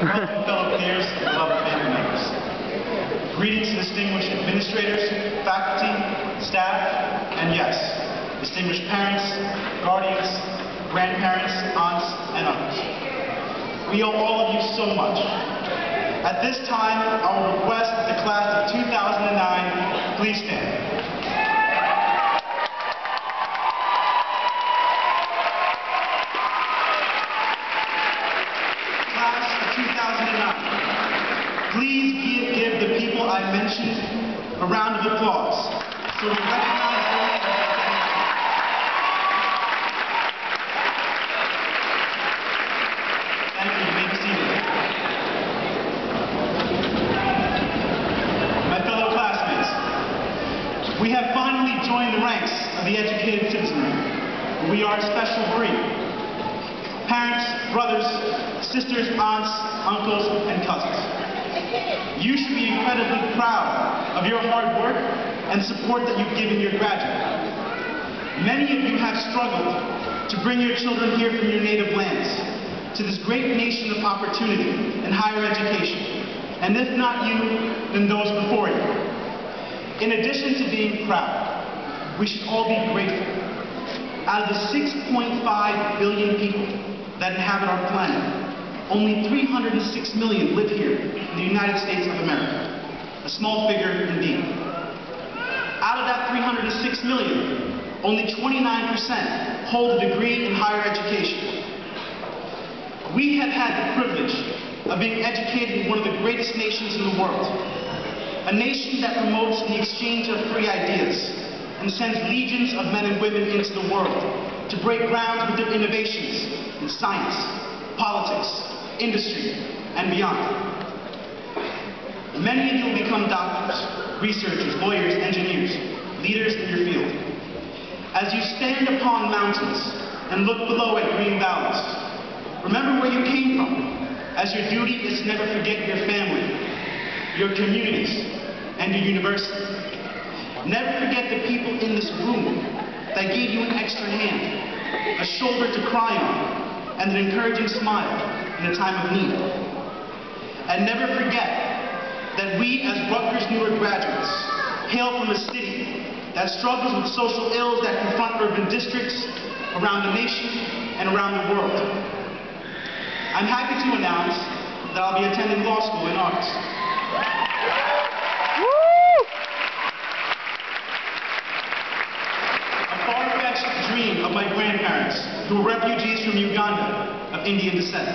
Welcome, fellow peers and beloved family members. Greetings, distinguished administrators, faculty, staff, and yes, distinguished parents, guardians, grandparents, aunts, and others. We owe all of you so much. At this time, I will request that the class of 2009 please stand. Please give the people I mentioned a round of applause so we recognize them. Thank you. You may be seated. My fellow classmates, we have finally joined the ranks of the educated citizenry. We are a special breed. Parents, brothers, sisters, aunts, uncles, and cousins. You should be incredibly proud of your hard work and support that you've given your graduate. Many of you have struggled to bring your children here from your native lands to this great nation of opportunity and higher education. And if not you, then those before you. In addition to being proud, we should all be grateful. Out of the 6.5 billion people that inhabit our planet, only 306 million live here in the United States of America. A small figure indeed. Out of that 306 million, only 29% hold a degree in higher education. We have had the privilege of being educated in one of the greatest nations in the world. A nation that promotes the exchange of free ideas and sends legions of men and women into the world to break ground with their innovations in science, politics, industry, and beyond. Many of you will become doctors, researchers, lawyers, engineers, leaders in your field. As you stand upon mountains and look below at green valleys, remember where you came from, as your duty is to never forget your family, your communities, and your university. Never forget the people in this room that gave you an extra hand, a shoulder to cry on, and an encouraging smile in a time of need. And never forget that we as Rutgers Newark graduates hail from a city that struggles with social ills that confront urban districts around the nation and around the world. I'm happy to announce that I'll be attending law school in August. Dream of my grandparents, who were refugees from Uganda of Indian descent.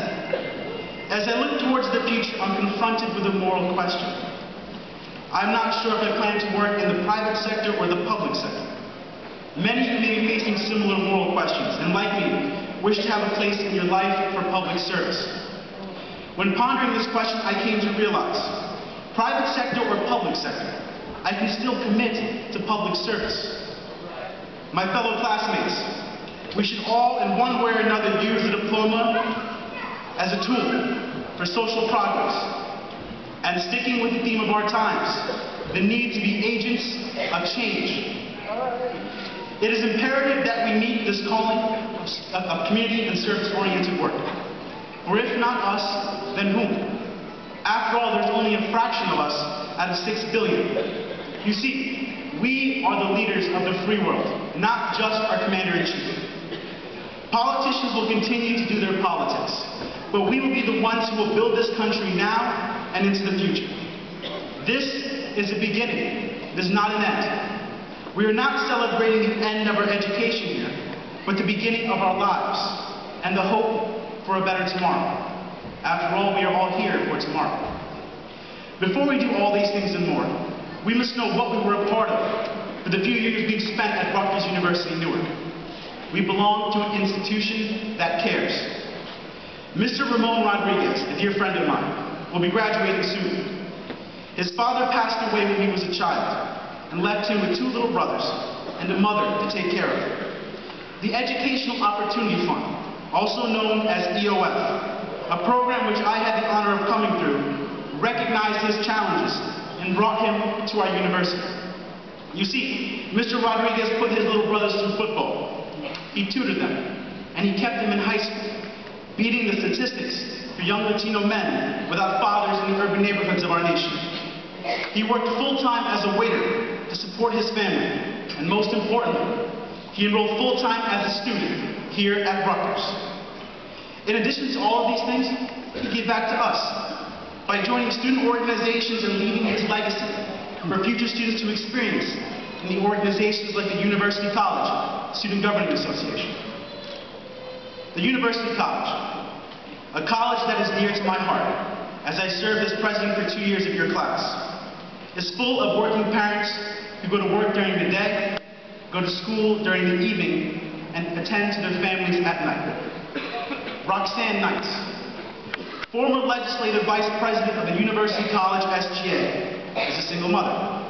As I look towards the future, I'm confronted with a moral question. I'm not sure if I plan to work in the private sector or the public sector. Many of you may be facing similar moral questions, and like me, wish to have a place in your life for public service. When pondering this question, I came to realize, private sector or public sector, I can still commit to public service. My fellow classmates, we should all in one way or another use the diploma as a tool for social progress. And sticking with the theme of our times, the need to be agents of change. It is imperative that we meet this calling of community and service-oriented work. For if not us, then whom? After all, there's only a fraction of us out of 6 billion. You see, we are the leaders of the free world, not just our commander-in-chief. Politicians will continue to do their politics, but we will be the ones who will build this country now and into the future. This is a beginning. It is not an end. We are not celebrating the end of our education here, but the beginning of our lives and the hope for a better tomorrow. After all, we are all here for tomorrow. Before we do all these things and more, we must know what we were a part of for the few years we've spent at Rutgers University, Newark. We belong to an institution that cares. Mr. Ramon Rodriguez, a dear friend of mine, will be graduating soon. His father passed away when he was a child and left him with 2 little brothers and a mother to take care of. The Educational Opportunity Fund, also known as EOF, a program which I had the honor of coming through, recognized his challenges and brought him to our university. You see, Mr. Rodriguez put his little brothers through football. He tutored them, and he kept them in high school, beating the statistics for young Latino men without fathers in the urban neighborhoods of our nation. He worked full-time as a waiter to support his family, and most importantly, he enrolled full-time as a student here at Rutgers. In addition to all of these things, he gave back to us by joining student organizations and leaving his legacy for future students to experience in the organizations like the University College Student Government Association. The University College, a college that is dear to my heart, as I served as president for 2 years of your class, is full of working parents who go to work during the day, go to school during the evening, and attend to their families at night. Roxanne Knight, former legislative vice president of the University College SGA, is a single mother.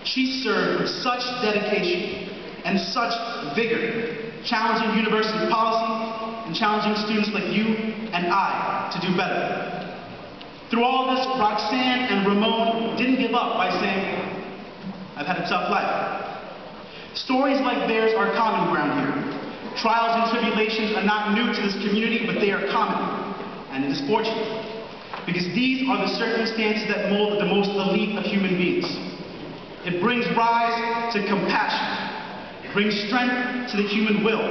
She served with such dedication and such vigor, challenging university policy and challenging students like you and I to do better. Through all this, Roxanne and Ramon didn't give up by saying, "I've had a tough life." Stories like theirs are common ground here. Trials and tribulations are not new to this community, but they are common, and it is fortunate, because these are the circumstances that mold the most elite of human beings. It brings rise to compassion, it brings strength to the human will,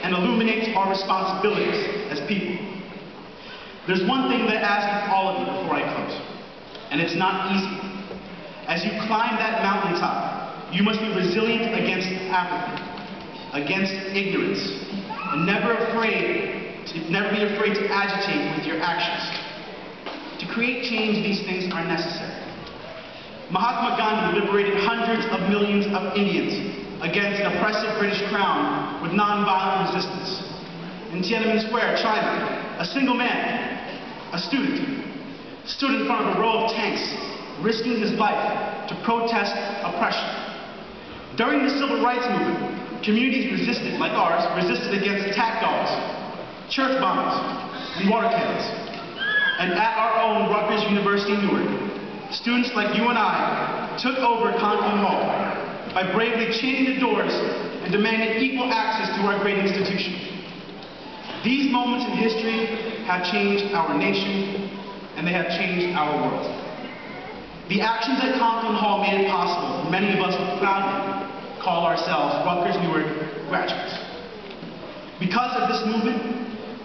and illuminates our responsibilities as people. There's one thing that I ask of all of you before I close, and it's not easy. As you climb that mountaintop, you must be resilient against apathy, against ignorance, and never be afraid to agitate with your actions. To create change, these things are necessary. Mahatma Gandhi liberated hundreds of millions of Indians against an oppressive British crown with nonviolent resistance. In Tiananmen Square, China, a single man, a student, stood in front of a row of tanks, risking his life to protest oppression. During the Civil Rights Movement, communities resisted, like ours, resisted against attack dogs, church bombs, and water cannons. And at our own Rutgers University Newark, students like you and I took over Conklin Hall by bravely chaining the doors and demanding equal access to our great institution. These moments in history have changed our nation, and they have changed our world. The actions at Conklin Hall made it possible for many of us to proudly call ourselves Rutgers Newark graduates. Because of this movement,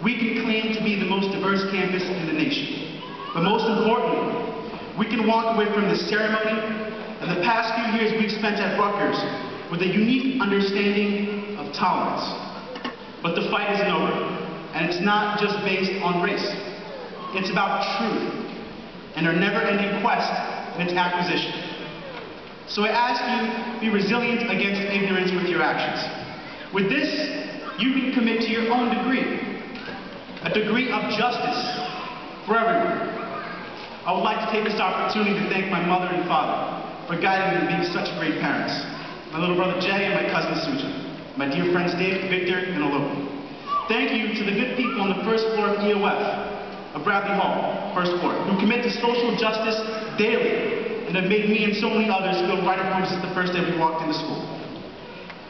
we can claim to be the most diverse campus in the nation. But most importantly, we can walk away from this ceremony and the past few years we've spent at Rutgers with a unique understanding of tolerance. But the fight isn't over, and it's not just based on race. It's about truth and our never-ending quest in its acquisition. So I ask you, be resilient against ignorance with your actions. With this, you can commit to your own degree, a degree of justice for everyone. I would like to take this opportunity to thank my mother and father for guiding me to be such great parents, my little brother Jay and my cousin Sujan, my dear friends David, Victor, and Aloha. Thank you to the good people on the first floor of EOF, of Bradley Hall, first floor, who commit to social justice daily and have made me and so many others feel right at home since the first day we walked into school.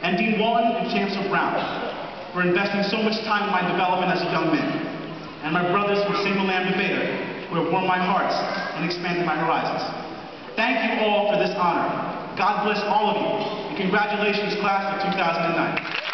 And Dean Walton and Chancellor Brown for investing so much time in my development as a young man. And my brothers from Sigma Lambda Beta, who have warmed my hearts and expanded my horizons. Thank you all for this honor. God bless all of you, and congratulations, class of 2009.